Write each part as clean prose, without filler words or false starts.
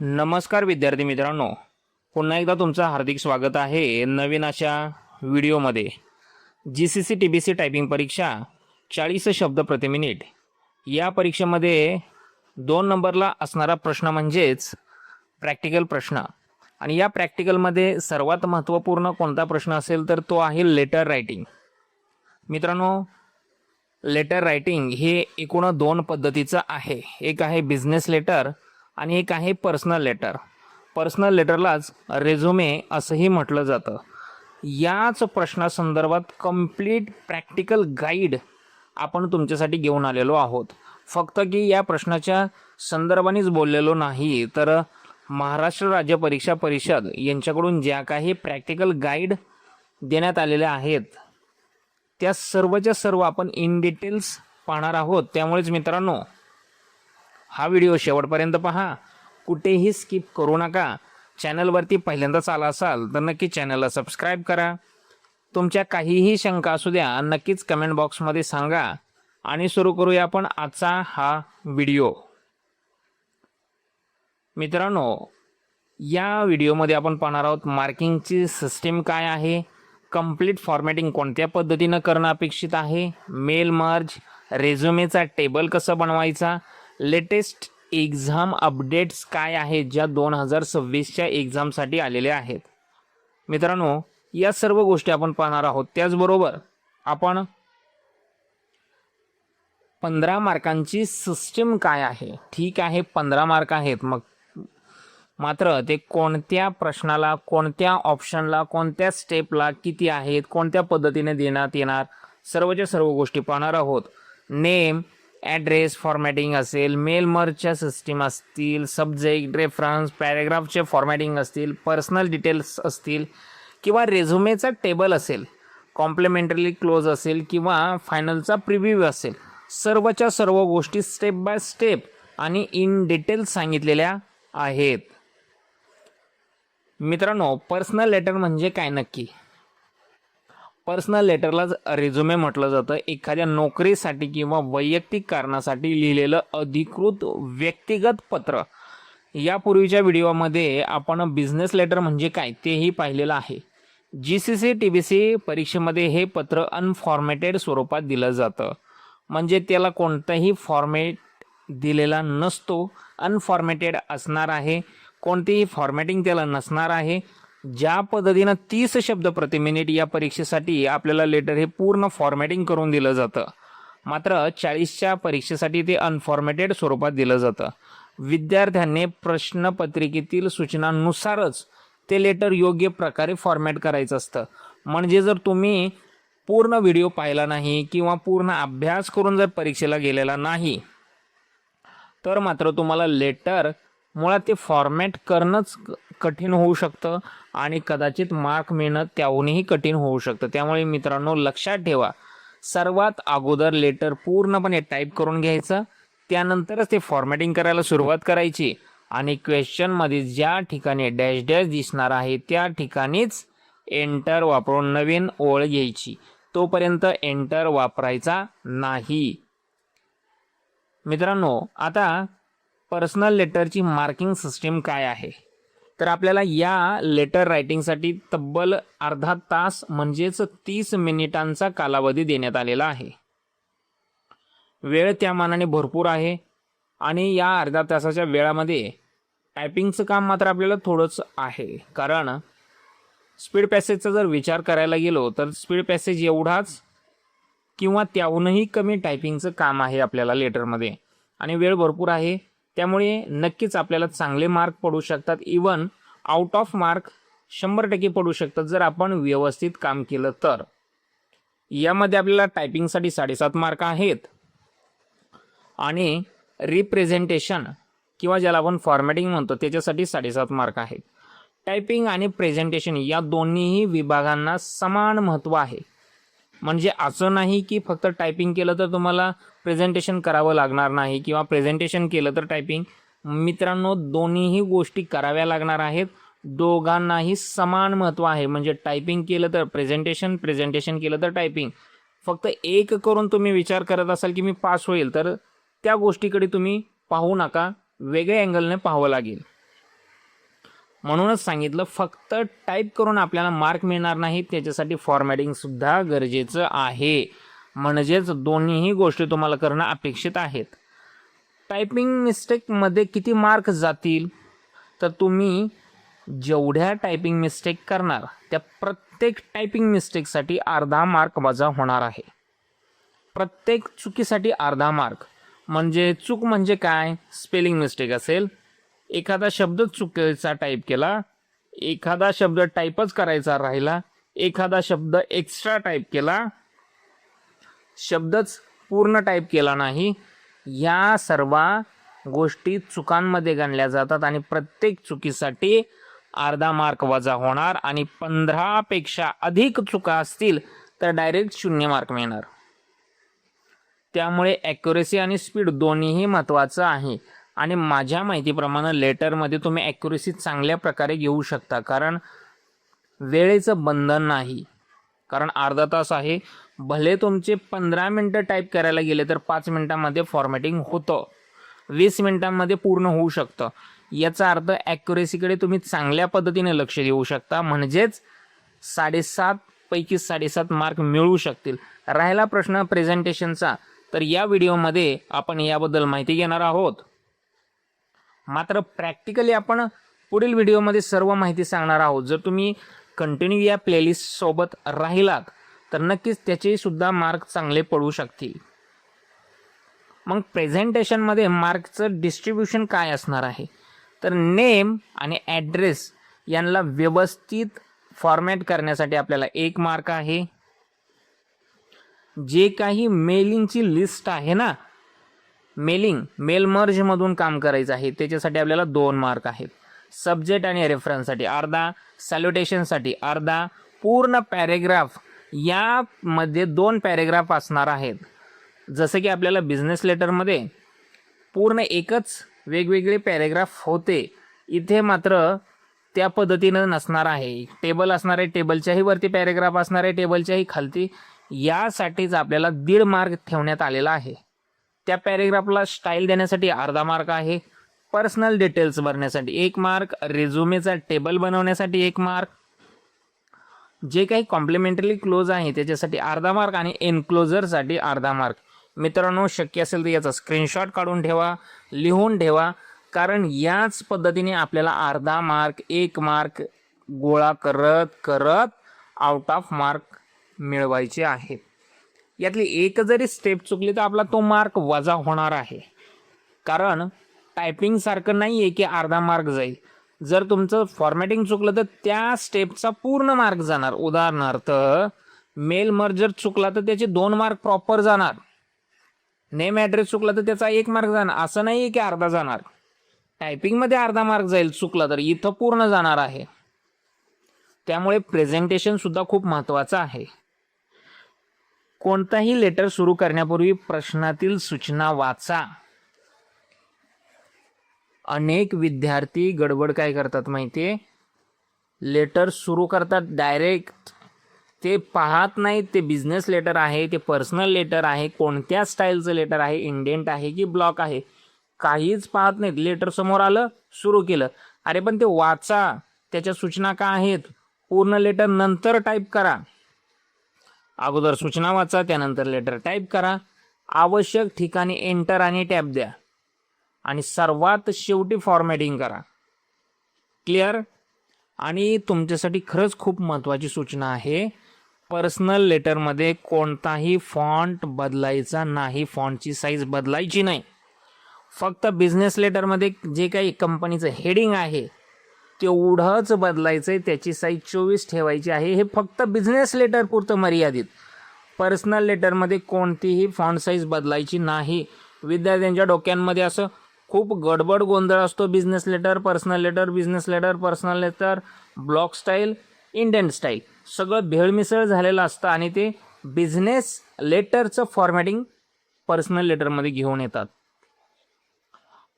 नमस्कार विद्यार्थी मित्रांनो, पुन्हा एकदा तुमचं हार्दिक स्वागत आहे नवीन अशा व्हिडिओमध्ये। GCC TBC टायपिंग परीक्षा 40 शब्द प्रति मिनिट या परीक्षेमध्ये 2 नंबरला असणारा प्रश्न म्हणजेच प्रॅक्टिकल प्रश्न। आणि या प्रॅक्टिकलमध्ये सर्वात महत्त्वपूर्ण कोणता प्रश्न असेल तर तो आहे लेटर रायटिंग। मित्रांनो, लेटर रायटिंग हे एकूण 2 पद्धतीचं आहे। एक आहे बिझनेस लेटर आणि एक आहे पर्सनल लेटर। पर्सनल लेटरलाच रेझ्युमे असंही म्हटलं जातं। याच प्रश्नासंदर्भात कंप्लीट प्रॅक्टिकल गाईड आपण तुमच्यासाठी घेऊन आलेलो आहोत। फक्त की या प्रश्नाच्या संदर्भानेच बोललेलो नाही, तर महाराष्ट्र राज्य परीक्षा परिषद यांच्याकडून ज्या काही प्रॅक्टिकल गाईड देण्यात आलेल्या आहेत त्या सर्वच्या सर्व आपण इन डिटेल्स पाहणार आहोत। त्यामुळेच मित्रांनो, हा व्हिडिओ शेवटपर्यंत पहा, कुठेही स्किप करू नका। चॅनलवरती पहिल्यांदाच आला असाल तर नक्की चॅनलला सबस्क्राईब करा। तुमच्या काहीही शंका असू द्या नक्कीच कमेंट बॉक्समध्ये सांगा आणि सुरू करूया आपण आजचा हा व्हिडिओ। मित्रांनो, या व्हिडिओमध्ये आपण पाहणार आहोत मार्किंगची सिस्टीम काय आहे, कंप्लीट फॉर्मॅटिंग कोणत्या पद्धतीनं करणं अपेक्षित आहे, मेल मर्ज, रेझ्युमेचा टेबल कसं बनवायचा, लेटेस्ट एक्झाम अपडेट्स काय आहेत ज्या 2026च्या एक्झामसाठी आलेल्या आहेत। मित्रांनो, या सर्व गोष्टी आपण पाहणार आहोत। त्याचबरोबर आपण 15 मार्कांची सिस्टीम काय आहे, ठीक आहे 15 मार्क आहेत, मात्र ते कोणत्या प्रश्नाला, कोणत्या ऑप्शनला, कोणत्या स्टेपला किती आहेत, कोणत्या पद्धतीने देण्यात येणार, सर्वच्या सर्व गोष्टी पाहणार आहोत। नेम, ॲड्रेस फॉर्मॅटिंग असेल, मेल मर्जच्या सिस्टीम असतील, सब्जेक्ट, रेफरन्स, पॅरेग्राफचे फॉर्मॅटिंग असतील, पर्सनल डिटेल्स असतील किंवा रेझ्युमेचा टेबल असेल, कॉम्प्लिमेंटरी क्लोज असेल किंवा फायनलचा प्रिव्ह्यू असेल, सर्वच्या सर्व गोष्टी स्टेप बाय स्टेप आणि इन डिटेल्स सांगितलेल्या आहेत। मित्रांनो, पर्सनल लेटर म्हणजे काय नक्की? पर्सनल लेटरला रेझ्युमे म्हटलं जातं। एखाद्या नोकरीसाठी किंवा वैयक्तिक कारणासाठी लिहिलेलं अधिकृत व्यक्तिगत पत्र। यापूर्वीच्या व्हिडिओमध्ये आपण बिझनेस लेटर म्हणजे काय तेही पाहिलेलं आहे। GCC TBC परीक्षेमध्ये हे पत्र अनफॉर्मॅटेड स्वरूपात दिलं जातं, म्हणजे त्याला कोणताही फॉर्मॅट दिलेला नसतो, अनफॉर्मॅटेड असणार आहे, कोणतीही फॉर्मॅटिंग त्याला नसणार आहे। ज्या पद्धतीनं 30 शब्द प्रति मिनिट या परीक्षेसाठी आपल्याला लेटर हे पूर्ण फॉर्मॅटिंग करून दिलं जातं, मात्र 40च्या परीक्षेसाठी ते अनफॉर्मॅटेड स्वरूपात दिलं जातं। विद्यार्थ्यांनी प्रश्नपत्रिकेतील सूचनांनुसारच ते लेटर योग्य प्रकारे फॉर्मॅट करायचं असतं। म्हणजे जर तुम्ही पूर्ण व्हिडिओ पाहिला नाही किंवा पूर्ण अभ्यास करून जर परीक्षेला गेलेला नाही तर मात्र तुम्हाला लेटर मुळात ते फॉर्मॅट करणंच कठीण होऊ शकतं आणि कदाचित मार्क मिळणं त्याहूनही कठीण होऊ शकतं। त्यामुळे मित्रांनो, लक्षात ठेवा, सर्वात अगोदर लेटर पूर्णपणे टाईप करून घ्यायचं, त्यानंतरच ते फॉर्मॅटिंग करायला सुरुवात करायची आणि क्वेश्चनमध्ये ज्या ठिकाणी डॅश डॅश दिसणार आहे त्या ठिकाणीच एंटर वापरून नवीन ओळ घ्यायची, तोपर्यंत एंटर वापरायचा नाही। मित्रांनो, आता पर्सनल लेटरची मार्किंग सिस्टीम काय आहे तर आपल्याला या लेटर रायटिंगसाठी तब्बल अर्धा तास म्हणजेच 30 मिनिटांचा कालावधी देण्यात आलेला आहे। वेळ त्या मानाने भरपूर आहे आणि या अर्ध्या तासाच्या वेळामध्ये टायपिंगचं काम मात्र आपल्याला थोडंच आहे, कारण स्पीड पॅसेजचा जर विचार करायला गेलो तर स्पीड पॅसेज एवढाच किंवा त्याहूनही कमी टायपिंगचं काम आहे आपल्याला लेटरमध्ये आणि वेळ भरपूर आहे। त्यामुळे नक्कीच आपल्याला चांगले मार्क पडू शकतात, इवन आउट ऑफ मार्क 100% पडू शकतात जर आपण व्यवस्थित काम केलं तर। यामध्ये आपल्याला टायपिंगसाठी 7.5 मार्क आहेत आणि रिप्रेझेंटेशन किंवा ज्याला आपण फॉर्मॅटिंग म्हणतो त्याच्यासाठी 7.5 मार्क आहेत। टायपिंग आणि प्रेझेंटेशन या दोन्हीही विभागांना समान महत्त्व आहे। म्हणजे असं नाही की फक्त टायपिंग केलं तर तुम्हाला प्रेझेंटेशन करावं लागणार नाही किंवा प्रेझेंटेशन केलं तर टायपिंग। मित्रांनो, दोन्हीही गोष्टी कराव्या लागणार आहेत, दोघांनाही समान महत्त्व आहे। म्हणजे टायपिंग केलं तर प्रेझेंटेशन, प्रेझेंटेशन केलं तर टायपिंग। फक्त एक करून तुम्ही विचार करत असाल की मी पास होईल, तर त्या गोष्टीकडे तुम्ही पाहू नका, वेगळ्या अँगलने पाहावं लागेल। म्हणूनच सांगितलं, फक्त टाईप करून आपल्याला मार्क मिळणार नाही, त्याच्यासाठी फॉर्मॅटिंगसुद्धा गरजेचं आहे. म्हणजेच दोन्हीही गोष्टी तुम्हाला करणं अपेक्षित आहेत. टायपिंग मिस्टेकमध्ये किती मार्क जातील, तर तुम्ही जेवढ्या टायपिंग मिस्टेक करणार त्या प्रत्येक टायपिंग मिस्टेकसाठी अर्धा मार्क वजा होणार आहे. प्रत्येक चुकीसाठी अर्धा मार्क. म्हणजे चूक म्हणजे काय, स्पेलिंग मिस्टेक असेल, एखादा शब्द चुकीचा टाईप केला, एखादा शब्द टाईपच करायचा राहिला, एखादा शब्द एक्स्ट्रा टाईप केला, शब्दच पूर्ण टाईप केला नाही, या सर्व गोष्टी चुकांमध्ये गणल्या जातात आणि प्रत्येक चुकीसाठी अर्धा मार्क वजा होणार आणि 15पेक्षा अधिक चुका असतील तर डायरेक्ट 0 मार्क मिळणार. त्यामुळे ॲक्युरेसी आणि स्पीड दोन्हीही महत्त्वाचं आहे. आणि माझ्या माहितीप्रमाणे लेटरमध्ये तुम्ही ॲक्युरेसी चांगल्या प्रकारे घेऊ शकता, कारण वेळेचं बंधन नाही. कारण अर्धा तास आहे, भले तुमचे 15 मिनटं टाईप करायला गेले तर 5 मिनटामध्ये फॉर्मॅटिंग होतं, 20 मिनटांमध्ये पूर्ण होऊ शकतं. याचा अर्थ ॲक्युरेसीकडे तुम्ही चांगल्या पद्धतीने लक्ष देऊ शकता, म्हणजेच 7.5 पैकी 7.5 मार्क मिळू शकतील. राहिला प्रश्न प्रेझेंटेशनचा, तर या व्हिडिओमध्ये आपण याबद्दल माहिती घेणार आहोत. मात्र प्रॅक्टिकली आपण पुढील व्हिडिओमध्ये सर्व माहिती सांगणार आहोत. जर तुम्ही कंटिन्यू या प्लेलिस्टसोबत राहिलात तर नक्कीच त्याचे सुद्धा मार्क चांगले पडू शकतील. मग प्रेझेंटेशनमध्ये मार्कचं डिस्ट्रीब्युशन काय असणार आहे, तर नेम आणि ॲड्रेस यांना व्यवस्थित फॉर्मॅट करण्यासाठी आपल्याला 1 मार्क आहे. जे काही मेलिंगची लिस्ट आहे ना, मेल मर्जमधून काम करायचं आहे, त्याच्यासाठी आपल्याला 2 मार्क आहेत. सब्जेक्ट आणि रेफरन्ससाठी अर्धा, सॅल्युटेशनसाठी अर्धा, पूर्ण पॅरेग्राफ यामध्ये 2 पॅरेग्राफ असणार आहेत. जसं की आपल्याला बिझनेस लेटरमध्ये पूर्ण एकच वेगवेगळे पॅरेग्राफ होते, इथे मात्र त्या पद्धतीनं नसणार आहे. टेबल असणार आहे, टेबलच्याही वरती पॅरेग्राफ असणार आहे, टेबलच्याही खालती. यासाठीच आपल्याला 1.5 मार्क ठेवण्यात आलेला आहे. त्या पॅरेग्राफला स्टाईल देण्यासाठी अर्धा मार्क आहे, पर्सनल डिटेल्स भरण्यासाठी 1 मार्क, रेझ्युमेचा टेबल बनवण्यासाठी 1 मार्क, जे काही कॉम्प्लिमेंटरी क्लोज आहे त्याच्यासाठी अर्धा मार्क आणि एनक्लोजरसाठी अर्धा मार्क. मित्रांनो, शक्य असेल तर याचा स्क्रीनशॉट काढून ठेवा, लिहून ठेवा, कारण याच पद्धतीने आपल्याला अर्धा मार्क 1 मार्क गोळा करत करत आउट ऑफ मार्क मिळवायचे आहेत. यातली एक जरी स्टेप चुकली तर आपला तो मार्क वजा होणार आहे. कारण टायपिंग सारखं नाही आहे की अर्धा मार्क जाईल. जर तुमचं फॉर्मॅटिंग चुकलं तर त्या स्टेपचा पूर्ण मार्क जाणार. उदाहरणार्थ मेल मर्ज जर चुकला तर त्याचे 2 मार्क प्रॉपर जाणार. नेम ॲड्रेस चुकला तर त्याचा 1 मार्क जाणार. असं नाही आहे की अर्धा जाणार. टायपिंगमध्ये अर्धा मार्क जाईल चुकला तर, इथं पूर्ण जाणार आहे. त्यामुळे प्रेझेंटेशन सुद्धा खूप महत्त्वाचं आहे. कोणताही लेटर सुरू करण्यापूर्वी प्रश्नातील सूचना वाचा. अनेक विद्यार्थी गडबड काय करतात माहिती आहे, लेटर सुरू करतात डायरेक्ट. ते पाहत नाहीत ते बिझनेस लेटर आहे, ते पर्सनल लेटर आहे, कोणत्या स्टाईलचं लेटर आहे, इंडेंट आहे की ब्लॉक आहे, काहीच पाहत नाहीत. लेटर समोर आलं, सुरू केलं. अरे पण ते वाचा, त्याच्या सूचना काय आहेत. पूर्ण लेटर नंतर टाईप करा. अगोदर सूचना वाचा, त्यानंतर लेटर टाईप करा. आवश्यक ठिकाणी एंटर आणि टॅब द्या आणि सर्वात शेवटी फॉर्मॅटिंग करा. क्लिअर. आणि तुमच्यासाठी खरंच खूप महत्त्वाची सूचना आहे, पर्सनल लेटरमध्ये कोणताही फॉन्ट बदलायचा नाही, फॉन्टची साईज बदलायची नाही. फक्त बिझनेस लेटरमध्ये जे काही कंपनीचं हेडिंग आहे तेवढंच बदलायचं आहे, त्याची साईज 24 ठेवायची आहे. हे फक्त बिझनेस लेटर पुरतं मर्यादित. पर्सनल लेटरमध्ये कोणतीही फॉन्ट साईज बदलायची नाही. विद्यार्थ्यांच्या डोक्यांमध्ये असं खूप गडबड गोंधळ असतो. Business letter, personal letter, business letter, personal letter, block style, indent style, सगळं भेळमिसळ झालेलं असतं आणि ते बिझनेस लेटरचं फॉर्मॅटिंग पर्सनल लेटरमध्ये घेऊन येतात.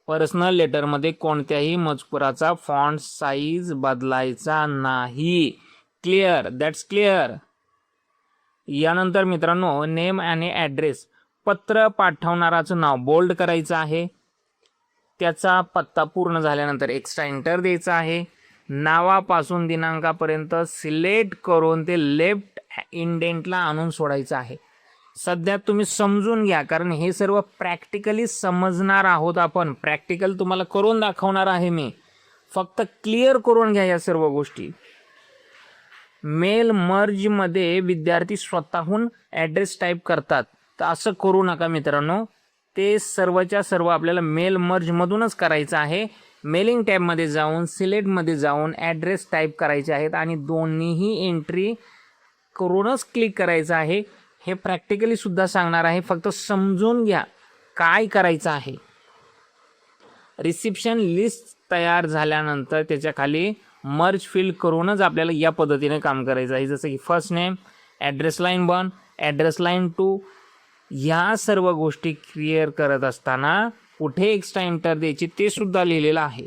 पर्सनल लेटरमध्ये कोणत्याही मजकुराचा फॉन्ट साईज बदलायचा नाही. Clear, that's clear. यानंतर मित्रांनो, नेम आणि ॲड्रेस, पत्र पाठवणाराचं नाव बोल्ड करायचं आहे. त्याचा पत्ता पूर्ण झाल्यानंतर एक्स्ट्रा एंटर द्यायचा आहे. नावापासून दिनांकापर्यंत सिलेक्ट करून ते लेफ्ट इंडेंटला आणून सोडायचं आहे. सध्या तुम्ही समजून घ्या, कारण हे सर्व प्रॅक्टिकली समजणार आहोत आपण. प्रॅक्टिकल तुम्हाला करून दाखवणार आहे मी. फक्त क्लिअर करून घ्या या सर्व गोष्टी. मेल मर्जमध्ये विद्यार्थी स्वतःहून ॲड्रेस टाईप करतात, तर असं करू नका मित्रांनो. ते सर्वच्या सर्व आपल्याला मेल मर्जमधूनच करायचं आहे. मेलिंग टॅबमध्ये जाऊन सिलेक्टमध्ये जाऊन ॲड्रेस टाईप करायचे आहेत आणि दोन्हीही एंट्री करूनच क्लिक करायचं आहे. हे प्रॅक्टिकली सुद्धा सांगणार आहे, फक्त समजून घ्या काय करायचं आहे. रिसिप्शन लिस्ट तयार झाल्यानंतर त्याच्या खाली मर्ज फिल करूनच आपल्याला या पद्धतीने काम करायचं आहे. जसं की first name, address line 1, address line 2, ह्या सर्व गोष्टी क्लिअर करत असताना कुठे एक्स्ट्रा एंटर द्यायची ते सुद्धा लिहिलेलं आहे.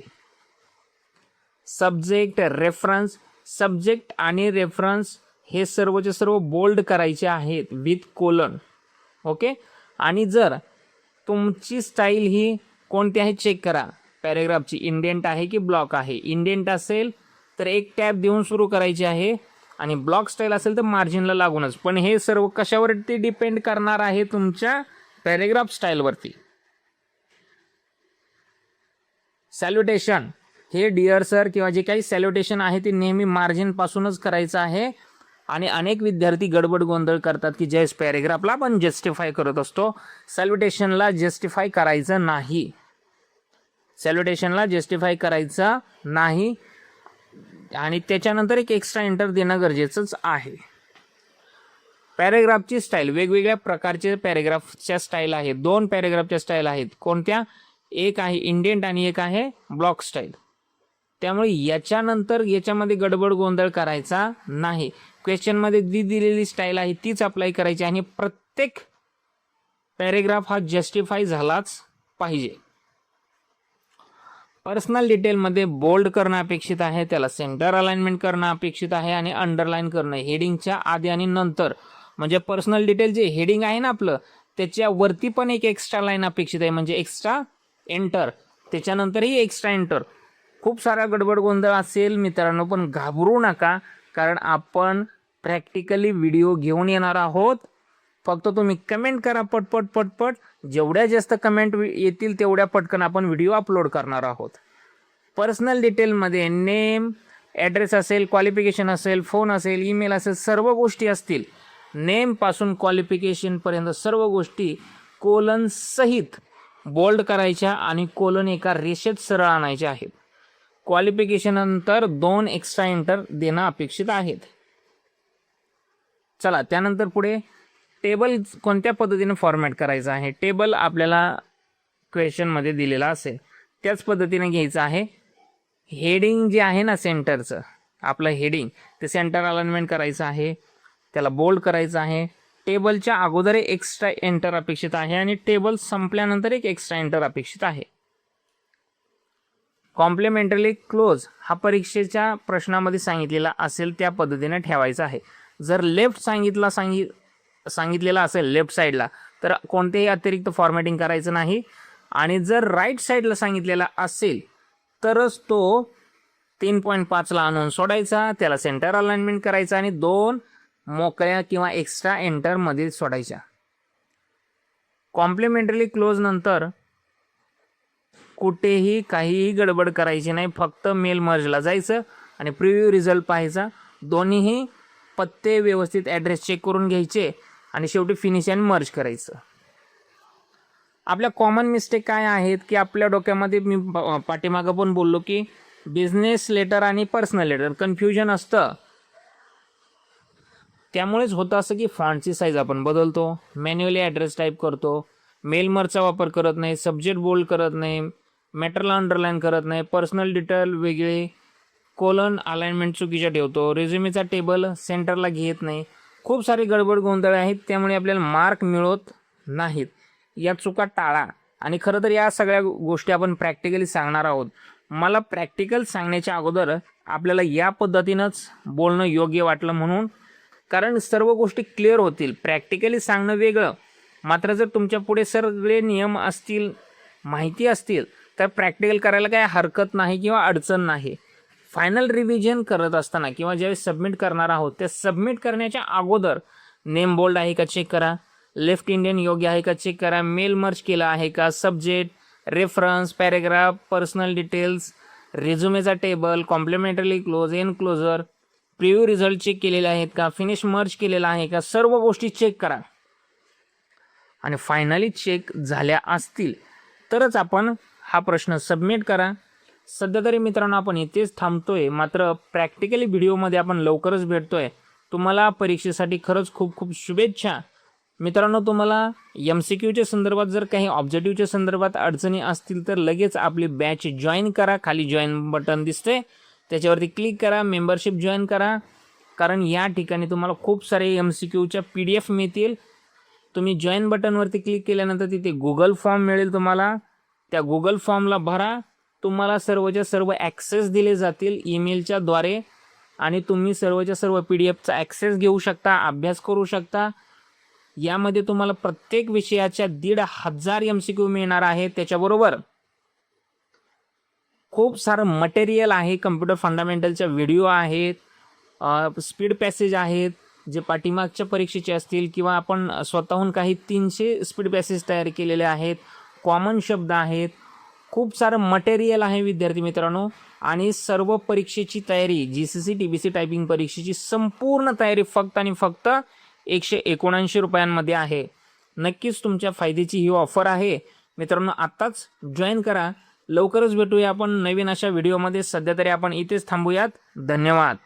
सब्जेक्ट, रेफरन्स, सब्जेक्ट आणि रेफरन्स हे सर्वचे सर्व बोल्ड करायचे आहेत विथ कोलन. ओके. आणि जर तुमची स्टाईल ही कोणती आहे चेक करा. पॅरेग्राफची इंडेंट आहे की ब्लॉक आहे. इंडेंट असेल तर एक टॅब देऊन सुरू करायची आहे आणि ब्लॉक स्टाईल असेल तर मार्जिनला लागूनच. पण हे सर्व कशावरती डिपेंड करणार आहे? तुमच्या पॅरेग्राफ स्टाईलवरती. सॅल्युटेशन हे डिअर सर किंवा जे काही सॅल्युटेशन आहे ते नेहमी मार्जिनपासूनच करायचं आहे. आणि अनेक विद्यार्थी गडबड गोंधळ करतात की ज्यावेळेस पॅरेग्राफला आपण जस्टिफाय करत असतो, सॅल्युटेशनला जस्टिफाय करायचं नाही. सॅल्युटेशनला जस्टिफाय करायचं नाही आणि त्याच्यानंतर एक एक्स्ट्रा एंटर देणं गरजेचंच आहे. पॅरेग्राफची स्टाईल, वेगवेगळ्या प्रकारचे पॅरेग्राफच्या स्टाईल आहेत. 2 पॅरेग्राफच्या स्टाईल आहेत. कोणत्या? एक आहे इंडेंट आणि एक आहे ब्लॉक स्टाईल. त्यामुळे याच्यानंतर याच्यामध्ये गडबड गोंधळ करायचा नाही. क्वेश्चनमध्ये जी दिलेली स्टाईल आहे तीच अप्लाय करायची आणि प्रत्येक पॅरेग्राफ हा जस्टिफाय झालाच पाहिजे. पर्सनल डिटेलमध्ये बोल्ड करणं अपेक्षित आहे, त्याला सेंटर अलाइनमेंट करणं अपेक्षित आहे आणि अंडरलाईन करणं हेडिंगच्या आधी आणि नंतर. म्हणजे पर्सनल डिटेल जे हेडिंग आहे ना आपलं, त्याच्यावरती पण एक एक्स्ट्रा लाईन अपेक्षित आहे, म्हणजे एक्स्ट्रा एंटर. त्याच्यानंतरही एक्स्ट्रा एंटर. खूप सारा गडबड गोंधळ असेल मित्रांनो, पण घाबरू नका, कारण आपण प्रॅक्टिकली व्हिडिओ घेऊन येणार आहोत. फक्त तुम्ही कमेंट करा पटपट पटपट. जेवढ्या जास्त कमेंट येतील तेवढ्या पटकन आपण व्हिडिओ अपलोड करणार आहोत. पर्सनल डिटेलमध्ये नेम, ॲड्रेस असेल, क्वालिफिकेशन असेल, फोन असेल, ईमेल असेल, सर्व गोष्टी असतील. नेमपासून क्वालिफिकेशनपर्यंत सर्व गोष्टी कोलन सहित बोल्ड करायच्या आणि कोलन एका रेषेत सरळ आणायचे आहेत. क्वालिफिकेशन नंतर 2 एक्स्ट्रा एंटर देणं अपेक्षित आहेत. चला त्यानंतर पुढे टेबल कोणत्या पद्धतीने फॉर्मॅट करायचं आहे. टेबल आपल्याला क्वेश्चनमध्ये दिलेला असेल त्याच पद्धतीने घ्यायचं आहे. हेडिंग जे आहे ना सेंटरचं, आपलं हेडिंग ते सेंटर अलाइनमेंट करायचं आहे, त्याला बोल्ड करायचं आहे. टेबलच्या अगोदर एक एक्स्ट्रा एंटर अपेक्षित आहे आणि टेबल संपल्यानंतर एक एक्स्ट्रा एंटर अपेक्षित आहे. कॉम्प्लिमेंटरी क्लोज हा परीक्षेच्या प्रश्नामध्ये सांगितलेला असेल त्या पद्धतीने ठेवायचा आहे. जर लेफ्ट सांगितलेला असेल लेफ्ट साईडला तर कोणतेही अतिरिक्त फॉर्मॅटिंग करायचं नाही. आणि जर राईट साईडला सांगितलेला असेल तरच तो 3.5ला आणून सोडायचा, त्याला सेंटर अलाइनमेंट करायचा आणि 2 मोकळ्या किंवा एक्स्ट्रा एंटरमध्ये सोडायच्या. कॉम्प्लिमेंटरी क्लोज नंतर कुठेही काहीही गडबड करायची नाही. फक्त मेल मर्जला जायचं आणि प्रिव्ह्यू रिझल्ट पाहायचा. दोन्हीही पत्ते व्यवस्थित ॲड्रेस चेक करून घ्यायचे आणि शेवटी फिनिश अँड मर्ज करायचं. आपल्या कॉमन मिस्टेक काय आहेत की आपल्या डोक्यामध्ये मी पाठीमागं पण बोललो की बिझनेस लेटर आणि पर्सनल लेटर कन्फ्युजन असतं. त्यामुळेच होतं असं की फॉन्टची साईज आपण बदलतो, मॅन्युअली ॲड्रेस टाईप करतो, मेल मर्जचा वापर करत नाही, सब्जेक्ट बोल्ड करत नाही, मॅटरला अंडरलाईन करत नाही, पर्सनल डिटेल वेगळे, कोलन अलाइनमेंट चुकीच्या ठेवतो, रेझ्युमेचा टेबल सेंटरला घेत नाही. खूप सारे गडबड गोंधळ आहेत, त्यामुळे आपल्याला मार्क मिळत नाहीत. या चुका टाळा. आणि खरं तर या सगळ्या गोष्टी आपण प्रॅक्टिकली सांगणार आहोत. मला प्रॅक्टिकल सांगण्याच्या अगोदर आपल्याला या पद्धतीनंच बोलणं योग्य वाटलं म्हणून, कारण सर्व गोष्टी क्लिअर होतील. प्रॅक्टिकली सांगणं वेगळं, मात्र जर तुमच्या पुढे सगळे नियम असतील, माहिती असतील तर प्रॅक्टिकल करायला काय हरकत नाही किंवा अडचण नाही. फायनल रिव्हिजन करत असताना किंवा ज्यावेळेस सबमिट करणार आहोत त्या सबमिट करण्याच्या अगोदर नेम बोल्ड आहे का चेक करा, लेफ्ट इंडियन योग्य आहे का चेक करा, मेल मर्ज केला आहे का, subject, reference, paragraph, personal details, रिझ्युमेचा table, complimentary close, enclosure, preview result check केलेले आहेत का, फिनिश मर्ज केलेला आहे का, सर्व गोष्टी चेक करा. आणि फायनली चेक झाल्या असतील तरच आपण हा प्रश्न सबमिट करा. सध्या तरी मित्रांनो आपण इथेच थांबतोय, मात्र प्रॅक्टिकली व्हिडिओमध्ये आपण लवकरच भेटतोय. तुम्हाला परीक्षेसाठी खरंच खूप खूप शुभेच्छा. मित्रांनो, तुम्हाला MCQच्या संदर्भात जर काही ऑब्जेक्टिव्हच्या संदर्भात अडचणी असतील तर लगेच आपली बॅच जॉईन करा. खाली जॉईन बटन दिसते, त्याच्यावरती क्लिक करा, मेंबरशिप जॉईन करा. कारण या ठिकाणी तुम्हाला खूप सारे MCQच्या PDF मिळतील. तुम्ही जॉईन बटनवरती क्लिक केल्यानंतर तिथे गुगल फॉर्म मिळेल तुम्हाला. त्या गुगल फॉर्मला भरा. तुम्हाला सर्वच्या सर्व ॲक्सेस दिले जातील ईमेलच्या द्वारे आणि तुम्ही सर्वच्या सर्व PDFचा ॲक्सेस घेऊ शकता, अभ्यास करू शकता. यामध्ये तुम्हाला प्रत्येक विषयाच्या 1,500 MCQ मिळणार आहे. त्याच्याबरोबर खूप सारं मटेरियल आहे. कम्प्युटर फंडामेंटलच्या व्हिडिओ आहेत, स्पीड पॅसेज आहेत जे पाठीमागच्या परीक्षेचे असतील किंवा आपण स्वतःहून काही 300 स्पीड पॅसेज तयार केलेले आहेत. कॉमन शब्द आहेत. खूप सारं मटेरियल आहे विद्यार्थी मित्रांनो. आणि सर्व परीक्षेची तयारी, GCC TBC टायपिंग परीक्षेची संपूर्ण तयारी फक्त आणि फक्त 179 रुपयांमध्ये आहे. नक्कीच तुमच्या फायद्याची ही ऑफर आहे मित्रांनो. आत्ताच जॉईन करा. लवकरच भेटूया आपण नवीन अशा व्हिडिओमध्ये. सध्या तरी आपण इथेच थांबूयात. धन्यवाद.